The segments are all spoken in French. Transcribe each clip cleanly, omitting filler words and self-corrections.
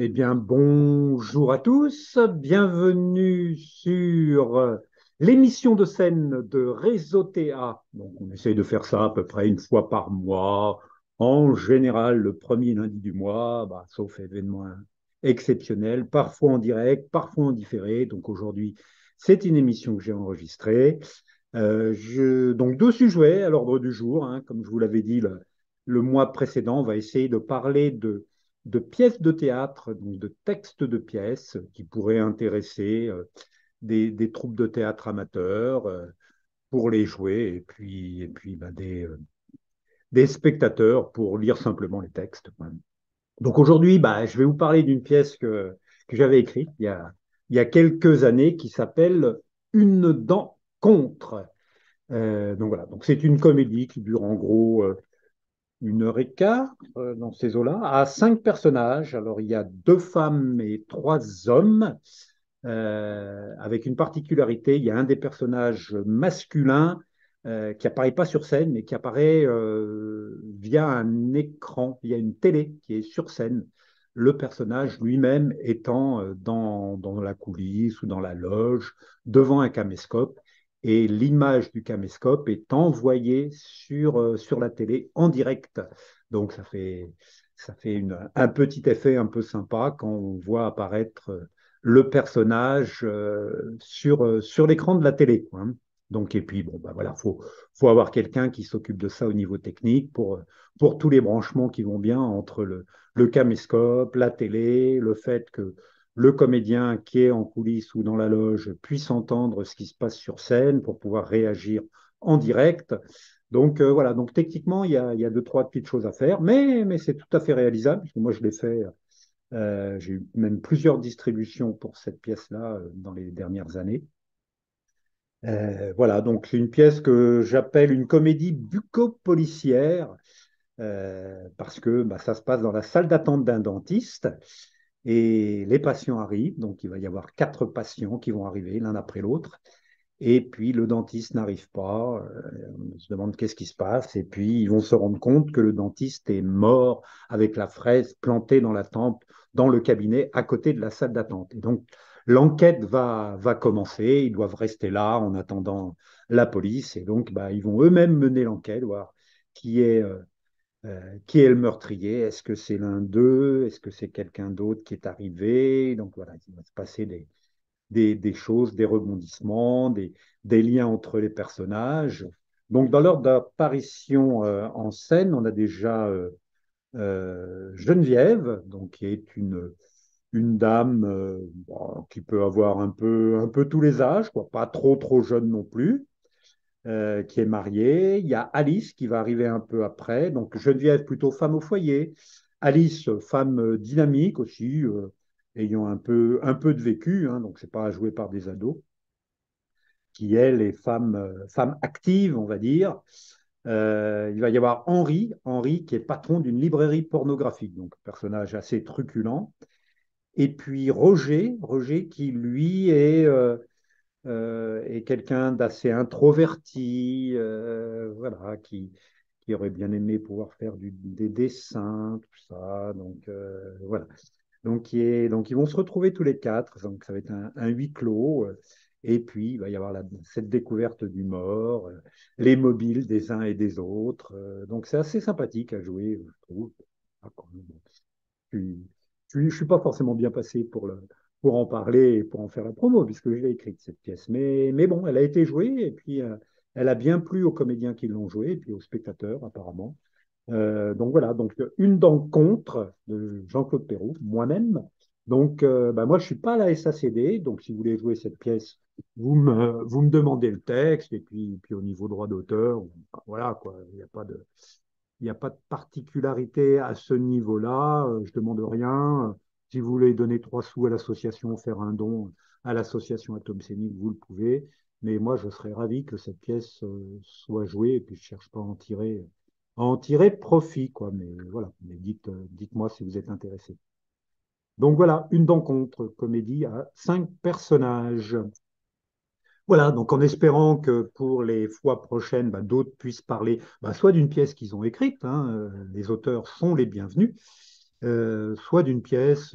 Eh bien, bonjour à tous, bienvenue sur l'émission de scène de Réseau TA. Donc, on essaye de faire ça à peu près une fois par mois, en général le premier lundi du mois, sauf événement exceptionnel, parfois en direct, parfois en différé. Donc aujourd'hui, c'est une émission que j'ai enregistrée. Donc deux sujets à l'ordre du jour, hein. Comme je vous l'avais dit le mois précédent, on va essayer de parler de pièces de théâtre, donc de textes de pièces qui pourraient intéresser des troupes de théâtre amateurs pour les jouer, et puis des spectateurs pour lire simplement les textes, quoi. Donc aujourd'hui, je vais vous parler d'une pièce que j'avais écrite il y a quelques années qui s'appelle Une dent contre. Donc voilà, donc c'est une comédie qui dure en gros 1 heure et quart dans ces eaux-là, à 5 personnages. Alors il y a 2 femmes et 3 hommes, avec une particularité, il y a un des personnages masculins qui apparaît pas sur scène, mais qui apparaît via un écran, via une télé qui est sur scène. Le personnage lui-même étant dans la coulisse ou dans la loge, devant un caméscope, et l'image du caméscope est envoyée sur la télé en direct. Donc ça fait un petit effet un peu sympa quand on voit apparaître le personnage sur l'écran de la télé, quoi, hein. Donc, et puis, bon, voilà, faut avoir quelqu'un qui s'occupe de ça au niveau technique pour tous les branchements qui vont bien entre le caméscope, la télé, le fait que le comédien qui est en coulisses ou dans la loge puisse entendre ce qui se passe sur scène pour pouvoir réagir en direct. Donc voilà, donc techniquement, il y a deux, trois petites choses à faire, mais c'est tout à fait réalisable, parce que moi je l'ai fait. J'ai eu même plusieurs distributions pour cette pièce-là dans les dernières années. Voilà, donc c'est une pièce que j'appelle une comédie bucco-policière, parce que ça se passe dans la salle d'attente d'un dentiste et les patients arrivent. Donc il va y avoir 4 patients qui vont arriver l'un après l'autre. Et puis le dentiste n'arrive pas, on se demande qu'est-ce qui se passe, et puis ils vont se rendre compte que le dentiste est mort avec la fraise plantée dans la tempe, dans le cabinet, à côté de la salle d'attente. Et donc l'enquête va commencer, ils doivent rester là en attendant la police, et donc ils vont eux-mêmes mener l'enquête, voir qui est, qui est le meurtrier, est-ce que c'est l'un d'eux, est-ce que c'est quelqu'un d'autre qui est arrivé. Donc voilà, il va se passer des choses, des rebondissements, des liens entre les personnages. Donc, dans l'ordre d'apparition en scène, on a déjà Geneviève, donc, qui est une dame qui peut avoir un peu tous les âges, quoi, pas trop, trop jeune non plus, qui est mariée. Il y a Alice qui va arriver un peu après. Donc, Geneviève, plutôt femme au foyer. Alice, femme dynamique aussi, ayant un peu de vécu, hein, donc c'est pas joué par des ados, qui elle est femme active, on va dire. Il va y avoir Henri qui est patron d'une librairie pornographique, donc personnage assez truculent. Et puis Roger qui lui est quelqu'un d'assez introverti, voilà, qui aurait bien aimé pouvoir faire des dessins, tout ça. Donc voilà. Donc ils vont se retrouver tous les 4. Donc ça va être un huis clos. Et puis il va y avoir cette découverte du mort, les mobiles des uns et des autres. Donc c'est assez sympathique à jouer, je trouve. Ah, quand même, bon, je suis pas forcément bien passé pour en parler et pour en faire la promo, puisque je l'ai écrite, cette pièce. Mais bon, elle a été jouée et puis elle a bien plu aux comédiens qui l'ont jouée et puis aux spectateurs, apparemment. Donc voilà, donc une dent contre de Jean-Claude Perrault, moi-même. Donc moi, je suis pas à la SACD, donc si vous voulez jouer cette pièce, vous me demandez le texte et puis au niveau droit d'auteur, voilà quoi, il n'y a pas de particularité à ce niveau-là. Je demande rien. Si vous voulez donner 3 sous à l'association, faire un don à l'association Atom Scénique, vous le pouvez. Mais moi, je serais ravi que cette pièce soit jouée et puis je ne cherche pas à en tirer profit, quoi. Mais voilà, mais dites-moi si vous êtes intéressé. Donc voilà, une dent contre comédie à 5 personnages. Voilà, donc en espérant que pour les fois prochaines, d'autres puissent parler soit d'une pièce qu'ils ont écrite, hein, les auteurs sont les bienvenus, soit d'une pièce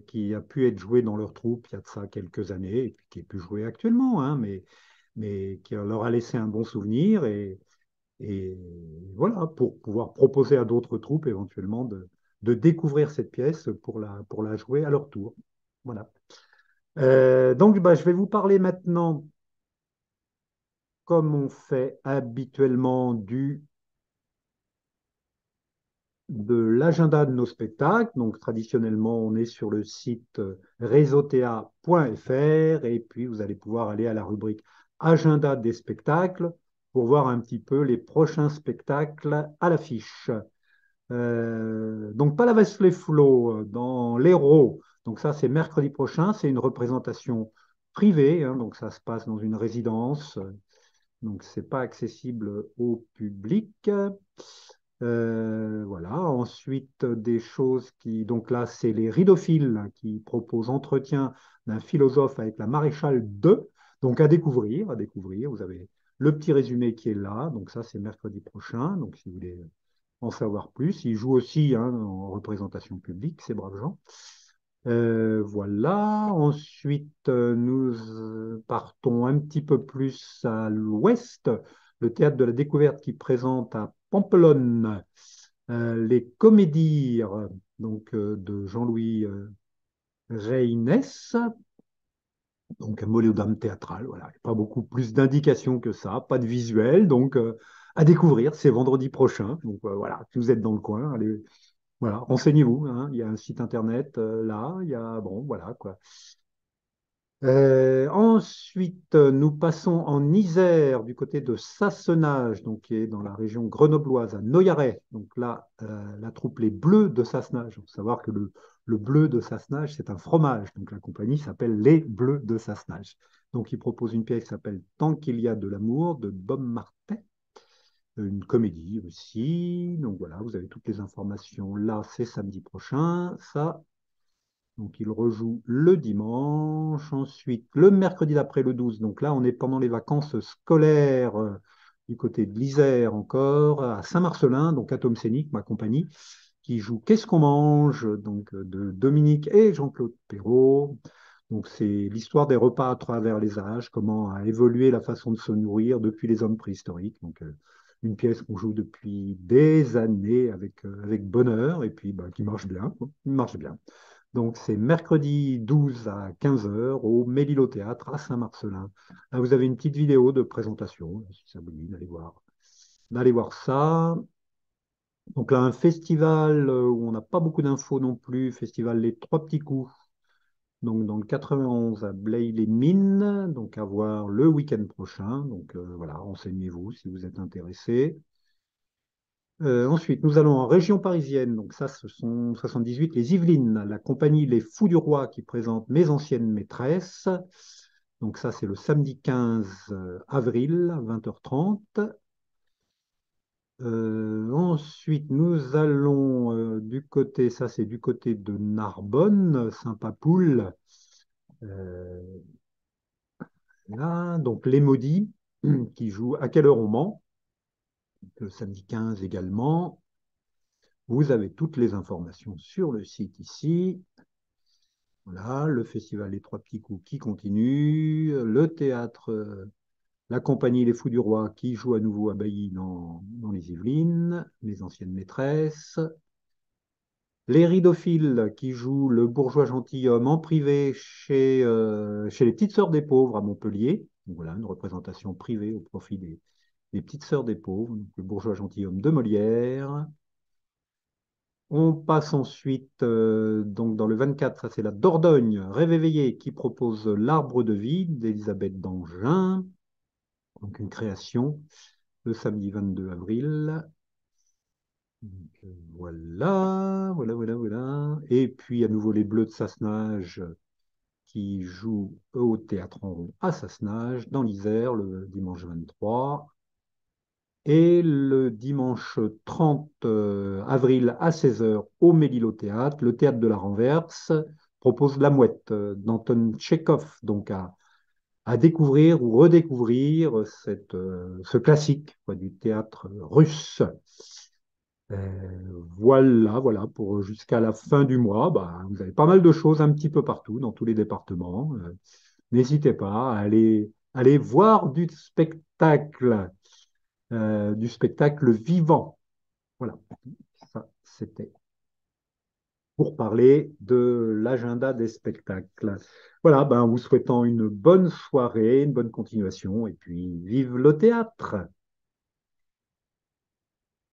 qui a pu être jouée dans leur troupe il y a de ça quelques années, et puis qui est plus jouée actuellement, hein, mais qui leur a laissé un bon souvenir, et voilà, pour pouvoir proposer à d'autres troupes éventuellement de découvrir cette pièce pour la jouer à leur tour. Voilà. Donc, bah, je vais vous parler maintenant, comme on fait habituellement, de l'agenda de nos spectacles. Donc, traditionnellement, on est sur le site réseauta.fr, et puis vous allez pouvoir aller à la rubrique Agenda des spectacles pour voir un petit peu les prochains spectacles à l'affiche. Donc, Palavas les Flots dans l'Hérault. Donc, ça, c'est mercredi prochain. C'est une représentation privée, hein, donc ça se passe dans une résidence. Donc, c'est pas accessible au public. Voilà. Ensuite, des choses qui. Donc là, c'est les Ridophiles hein, qui proposent entretien d'un philosophe avec la maréchale de. Donc, à découvrir, à découvrir. Vous avez le petit résumé qui est là. Donc, ça, c'est mercredi prochain. Donc, si vous voulez en savoir plus, ils jouent aussi hein, en représentation publique, ces braves gens. Voilà. Ensuite, nous partons un petit peu plus à l'ouest, le théâtre de la Découverte qui présente à Pampelonne les comédies de Jean-Louis Reynès, donc un monodrame théâtral. Voilà, pas beaucoup plus d'indications que ça, pas de visuel, donc à découvrir. C'est vendredi prochain, donc voilà, si vous êtes dans le coin, allez, voilà, renseignez-vous. Hein, il y a un site internet là, il y a bon, voilà quoi. Ensuite, nous passons en Isère, du côté de Sassenage, donc qui est dans la région grenobloise, à Noyaret. Donc là, la troupe Les Bleus de Sassenage. Il faut savoir que le bleu de Sassenage, c'est un fromage. Donc la compagnie s'appelle Les Bleus de Sassenage. Donc ils proposent une pièce qui s'appelle Tant qu'il y a de l'amour de Bob Martin, une comédie aussi. Donc voilà, vous avez toutes les informations là, c'est samedi prochain. Ça, donc, il rejoue le dimanche. Ensuite, le mercredi d'après, le 12. Donc là, on est pendant les vacances scolaires du côté de l'Isère encore, à Saint-Marcelin, donc à Tom Scénic, ma compagnie, qui joue Qu'est-ce qu'on mange? Donc de Dominique et Jean-Claude Perrault. Donc c'est l'histoire des repas à travers les âges, comment a évolué la façon de se nourrir depuis les hommes préhistoriques. Donc une pièce qu'on joue depuis des années avec bonheur et puis bah, qui marche bien, quoi. Qui marche bien. Donc, c'est mercredi 12 à 15 heures au Mélilo Théâtre à Saint-Marcelin. Là, vous avez une petite vidéo de présentation, si ça vous dit d'aller voir ça. Donc là, un festival où on n'a pas beaucoup d'infos non plus, festival Les Trois Petits Coups, donc dans le 91 à Blaye-les-Mines, donc à voir le week-end prochain. Donc voilà, renseignez-vous si vous êtes intéressé. Ensuite, nous allons en région parisienne. Donc ça, ce sont 78, les Yvelines, la compagnie Les Fous du Roi qui présente Mes anciennes maîtresses. Donc ça, c'est le samedi 15 avril à 20h30. Ensuite, nous allons du côté, ça c'est du côté de Narbonne, Saint-Papoul. Euh, Là, donc Les Maudits qui jouent À quelle heure on ment, le samedi 15 également. Vous avez toutes les informations sur le site ici. Voilà, le festival Les Trois Petits Coups qui continue, le théâtre, la compagnie Les Fous du Roi qui joue à nouveau à Bailly dans les Yvelines, mes anciennes maîtresses, les Ridophiles qui jouent le bourgeois gentilhomme en privé chez les Petites Sœurs des Pauvres à Montpellier. Donc voilà, une représentation privée au profit des Petites Sœurs des Pauvres, donc le bourgeois gentilhomme de Molière. On passe ensuite donc dans le 24, ça c'est la Dordogne, Rêve éveillé, qui propose L'Arbre de vie d'Elisabeth d'Angin, donc une création le samedi 22 avril. Donc, voilà. Et puis à nouveau les Bleus de Sassenage qui jouent au Théâtre en Rond à Sassenage, dans l'Isère, le dimanche 23. Et le dimanche 30 avril à 16 heures au Mélilo Théâtre, le théâtre de la Renverse propose La Mouette d'Anton Tchekhov, donc à découvrir ou redécouvrir ce classique quoi, du théâtre russe. Voilà, pour jusqu'à la fin du mois, bah, vous avez pas mal de choses un petit peu partout, dans tous les départements. N'hésitez pas à aller voir du spectacle vivant. Voilà, ça, c'était pour parler de l'agenda des spectacles. Voilà, ben, en vous souhaitant une bonne soirée, une bonne continuation, et puis vive le théâtre!